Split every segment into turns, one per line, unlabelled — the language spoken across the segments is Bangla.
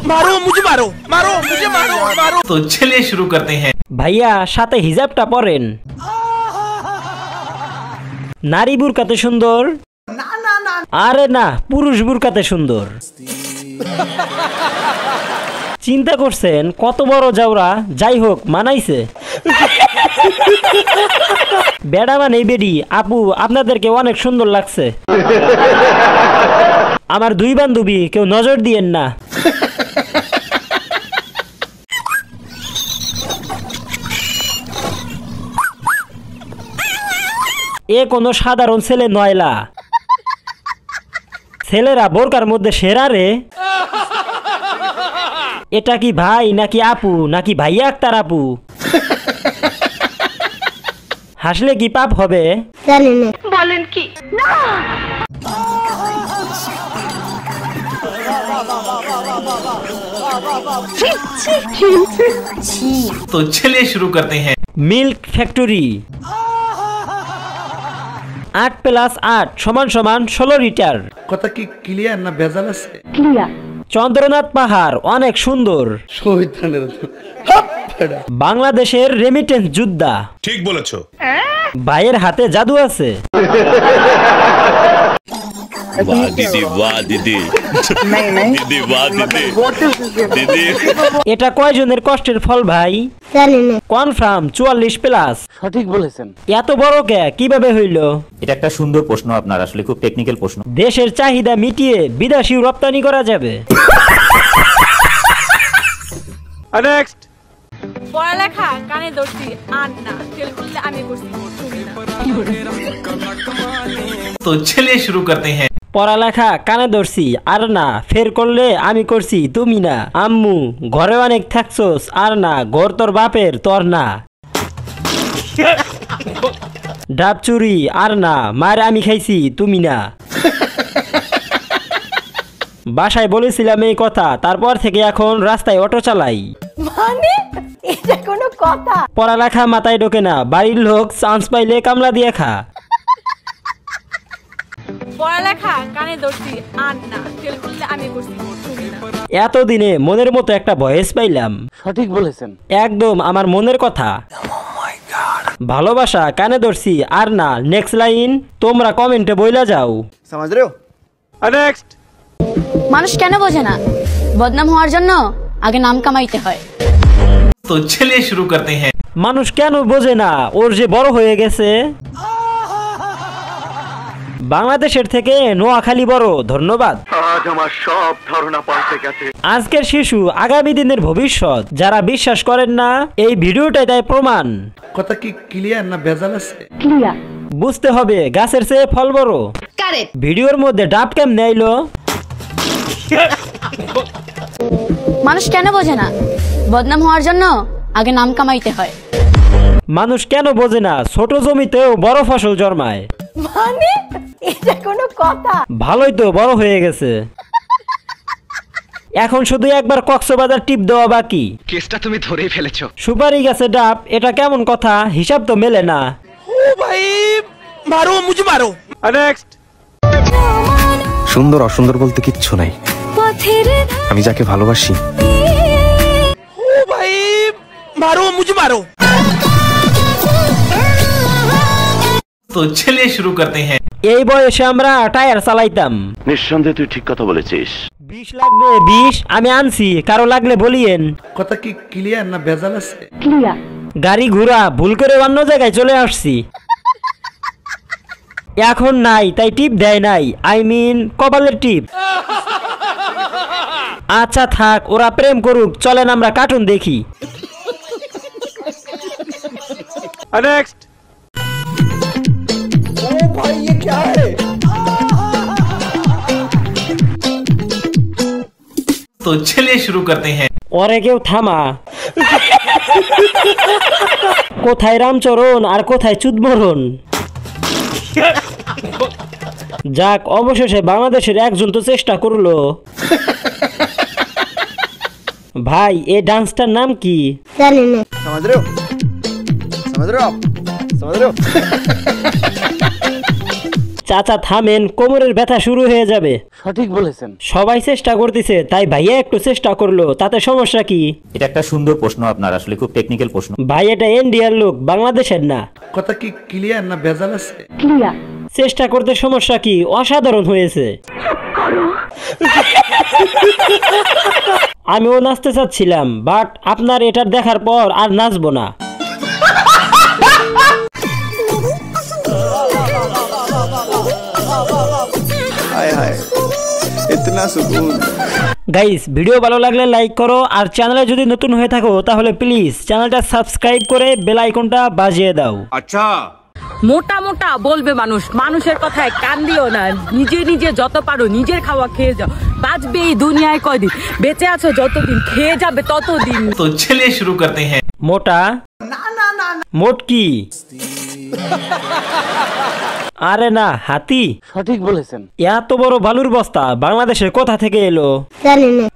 मारो मुझे, मारो मारो मुझे, मारो मारो।
तो चलिए शुरू करते हैं।
ভাইয়া সাথে হিজাবটা পরেন। নারী বুরকাতে সুন্দর না, আরে না, পুরুষ বুরকাতে সুন্দর। চিন্তা করছেন কত বড় জাউরা? যাই হোক, মানাইছে। বেড়া মানে বেডি। আপু, আপনাদেরকে অনেক সুন্দর লাগছে। আমার দুই বান্ধবী, কেউ নজর দিয়েন না। এ কোনো সাধারণ ছেলে নয়লা। ছেলেরা বোরকার মধ্যে সেরা রে। এটা কি ভাই নাকি আপু নাকি ভাইয়া আক্তার আপু? হাসলে কি পাপ হবে?
বলেন কি?
तो चलिए शुरू करते हैं।
Milk factory. 8+8 = 16 লিটার।
কথা কি ক্লিয়ার না ভেজাল আছে?
ক্লিয়ার।
চন্দ্রনাথ পাহাড় অনেক সুন্দর।
শহীদানের
বাংলাদেশের রেমিটেন্স যোদ্ধা।
ঠিক বলেছো।
ভাইয়ের হাতে জাদু আছে।
वाह दीदी, वाह दीदी, दीदी वाह दीदी, दीदी।
এটা কয়জনের কষ্টের ফল ভাই? কনফার্ম 44+।
সঠিক বলেছেন।
এত বড় কে কিভাবে হইল?
এটা একটা সুন্দর প্রশ্ন আপনার, আসলে খুব টেকনিক্যাল প্রশ্ন।
দেশের চাহিদা মিটিয়ে বিদেশি রপ্তানি করা যাবে।
নেক্সট।
পড়ালেখা কানে ধরছি আর না, তেল করলে আমি করছি, তুমি না।
तो चलिए शुरू करते हैं।
পড়ালেখা কানে ধরছি আর না, ফের করলে আমি করছি, তুমি না। আম্মু, ঘরে অনেক থাকছোস আর না, ঘর তোর বাপের, তোর না। ডাব চুরি আর না, মার আমি খাইছি, তুমি না। বাসায় বলেছিলাম এই কথা, তারপর থেকে এখন রাস্তায় অটো চালাই।
মানে এটা কোনো কথা?
পড়ালেখা মাথায় ঢোকে না, বাড়ির লোক চান্স পাইলে কামলা দিয়ে খা।
পড়ালেখা কানে ধরছি আর না, তেল করলে আমি করছি, তুমি না।
এতদিনে মনের মতো একটা ভয়েস পাইলাম।
সঠিক বলেছেন।
একদম আমার মনের কথা। ভালোবাসা কানে ধরছি আর না, নেক্সট লাইন তোমরা কমেন্টে বইলা যাও।
সমাজ রে?
নেক্সট।
মানুষ কেন বোঝে না বদনাম হওয়ার জন্য আগে নাম কামাইতে হয়?
तो चलिए शुरू करते हैं।
মানুষ কেন বোঝে না ওর যে বড় হয়ে গেছে? বাংলাদেশের থেকে নোয়াখালী বড়, ধন্যবাদ।
আজ আমার সব ধারণা পাল্টে গেছে।
আজকের শিশু আগামী দিনের ভবিষ্যৎ। যারা বিশ্বাস করেন না, এই ভিডিওটাই তাই প্রমাণ।
কথা কি ক্লিয়ার না ভেজাল আছে?
ক্লিয়ার।
বুঝতে হবে গাছের চেয়ে ফল বড়।
কারেক্ট।
ভিডিওর মধ্যে ডাব কেমনে আইলো?
মানুষ কেন বোঝে না বদনাম হওয়ার জন্য আগে নাম কামাইতে হয়?
মানুষ কেন বোঝে না ছোট জমিতেও বড় ফসল জন্মায়?
মানে এটা কোনো কথা?
ভালোই তো বড় হয়ে গেছে। এখন শুধু একবার কক্সবাজার টিপ দেওয়া বাকি।
কেসটা তুমি ধরেই ফেলেছো।
সুপারি গাছে ডাব, এটা কেমন কথা? হিসাব তো মেলে না।
ओ भाई मारो मुझे, मारो।
নেক্সট।
সুন্দর অসুন্দর বলতে কিচ্ছু নাই। আমি যাকে ভালোবাসি।
ओ भाई मारो मुझे, मारो।
तो चलिए शुरू करते हैं।
এই বয়সে আমরা টায়ার চালাইতাম।
নিঃসন্দেহে তুই ঠিক কথা বলেছিস।
20 লাগবে 20, আমি আনছি, কারো লাগলে বলিয়েন।
কথা কি ক্লিয়ার না ভেজাল আছে?
ক্লিয়ার।
গাড়ি ঘোড়া ভুল করে অন্য জায়গায় চলে আসছি। এখন নাই তাই টিপ দেয় নাই, আই মিন কপালের টিপ। আচ্ছা থাক, ওরা প্রেম করুক, চলেন আমরা কার্টুন দেখি।
নেক্সট।
ও ভাই ये क्या है?
तो चलिए शुरू करते हैं।
ওরে কেউ থামা। কোথায় রামচরণ আর কোথায় চুদমরণ? যাক, অবশেষে বাংলাদেশের একজন তো চেষ্টা করলো। ভাই এই ডান্সটার নাম কি?
समझ रहे हो? समझ रहे हो आप? समझ रहे हो?
চাচা থামেন, কোমরের ব্যথা শুরু হয়ে যাবে।
সঠিক বলেছেন।
সবাই চেষ্টা করতেছে, তাই ভাইয়া একটু চেষ্টা করলো, তাতে সমস্যা কি?
এটা একটা সুন্দর প্রশ্ন আপনার, আসলে খুব টেকনিক্যাল প্রশ্ন।
ভাই এটা ইন্ডিয়ার লোক, বাংলাদেশের না।
কথা কি ক্লিয়ার না ভেজাল আছে?
চেষ্টা করতে সমস্যা কি? অসাধারণ হয়েছে। আমিও নাচতে চাচ্ছিলাম, বাট আপনার এটার দেখার পর আর নাচবো না। গাইস, ভিডিও ভালো লাগলে লাইক করো, আর চ্যানেলে যদি নতুন হয়ে থাকো তাহলে প্লিজ চ্যানেলটা সাবস্ক্রাইব করে বেল আইকনটা বাজিয়ে দাও।
अच्छा
মোটা মোটা বলবে মানুষ, মানুষের কথায় কান দিও না। নিজে নিজে যত পারো নিজের খাওয়া খেয়ে যাও। বাঁচবে এই দুনিয়ায় কয়দিন, বেঁচে আছো যতদিন, খেয়ে যাবে ততদিন।
तो चलिए शुरू करते हैं।
মোটা মোটকি, আরে না হাতি।
সঠিক বলেছেন।
এত বড় বালুর বস্তা বাংলাদেশে কোথা থেকে এলো?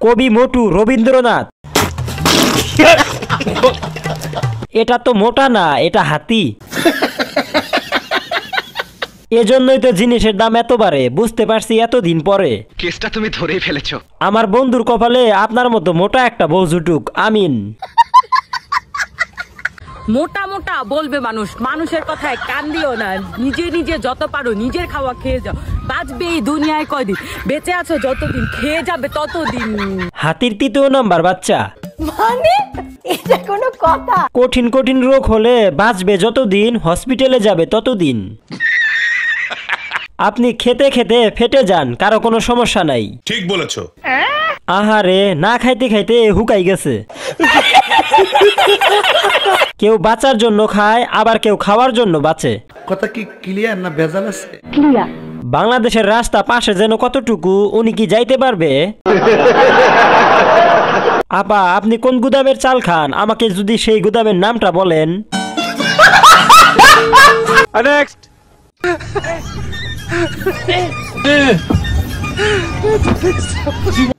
কবি মোটু রবীন্দ্রনাথ। এটা তো মোটা না, এটা হাতি। এজন্যই তো জিনিসের দাম এত বাড়ে, বুঝতে পারছি এতদিন পরে।
কেসটা তুমি ধরেই ফেলেছো।
আমার বন্ধুর কপালে আপনার মতো মোটা একটা বউ জুটুক, আমিন।
মোটা মোটা বলবে মানুষ, মানুষের কথায় কান দিও না। নিজে নিজে যত পারো নিজের খাওয়া খেয়ে যাও। বাঁচবে এই দুনিয়ায় কয়দিন, বেঁচে আছো যতদিন, খেয়ে যাবে ততদিন।
হাতির ৩য় নাম্বার বাচ্চা।
মানে এটা কোনো কথা?
কঠিন কঠিন রোগ হলে বাঁচবে যতদিন, হসপিটালে যাবে ততদিন। আপনি খেতে খেতে ফেটে যান, কারো কোনো সমস্যা নাই।
ठीक বলেছো।
আহারে, না খাইতে খাইতে হুকাই গেছে। কেউ বাঁচার জন্য খায়, আবার কেউ খাওয়ার জন্য বাঁচে।
কথা কি ক্লিয়ার না ভেজাল আছে?
বাংলাদেশের রাস্তা পাশে যেন কতটুকু, উনি কি যাইতে পারবে? আপা, আপনি কোন গুদামের চাল খান? আমাকে যদি সেই গুদামের নামটা বলেন।
नेक्स्ट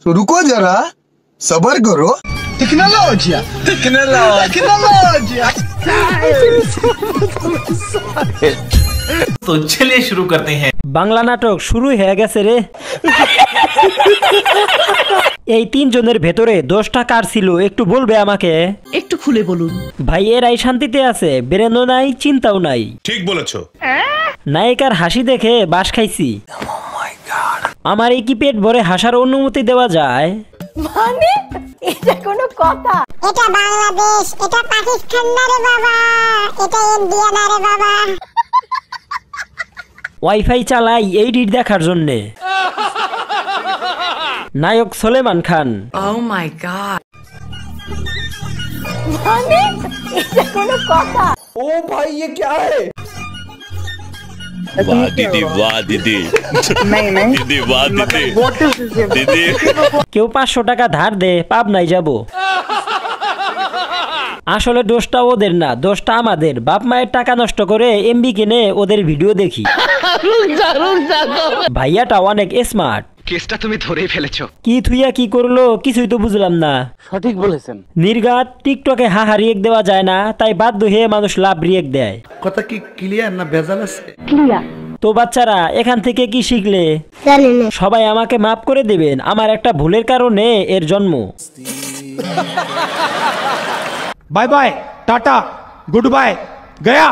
तो रुको जरा, सबर करो। टेक्नोलॉजिया
तो चलिए शुरू करते हैं।
বাংলা নাটক শুরু হয়ে গেছে রে। এই 3 জনের ভেতরে দোষটা কার ছিল একটু বলবে আমাকে?
একটু খুলে বলুন।
ভাই এরাই শান্তিতে আছে, ব্রেনও নাই, চিন্তাও নাই।
ठीक বলেছো।
নায়িকার হাসি দেখে বাস খাইছি। আমার এই কি পেট ভরে হাসার অনুমতি দেওয়া যায়?
মানে এটা কোনো কথা?
এটা বাংলাদেশ, এটা পাকিস্তান না রে বাবা, এটা ইন্ডিয়া না রে বাবা।
ওয়াইফাই চালাই এই ডিট দেখার জন্যে। নায়ক সলেমান খান।
ও মাই গড, মানে এটা কোনো কথা?
ओ भाई ये क्या है?
वाह दीदी वाह दीदी दीदी वाह दीदी दीदी
কেউ 500 টাকা ধার দে, পাবনায় যাব। আসলে দোষটা ওদের না, দোষটা আমাদের। বাপ মায়ের টাকা নষ্ট করে এমবি কিনে ওদের ভিডিও দেখি। ভাইয়াটা অনেক স্মার্ট।
কেসটা তুমি ধরেই ফেলেছো।
কি থুইয়া কি করলো কিছুই তো বুঝলাম না।
সঠিক বলেছেন।
নির্ঘাত টিকটকে হাহা রিয়েক্ট দেওয়া যায় না, তাই বাধ্য হয়ে মানুষ লাভ রিয়েক্ট দেয়।
কথা কি ক্লিয়ার না ভেজাল আছে?
তো বাচ্চারা এখান থেকে কি শিখলে? সবাই আমাকে মাফ করে দেবেন, আমার একটা ভুলের কারণে এর জন্ম।
Bye bye ta-ta good bye गया।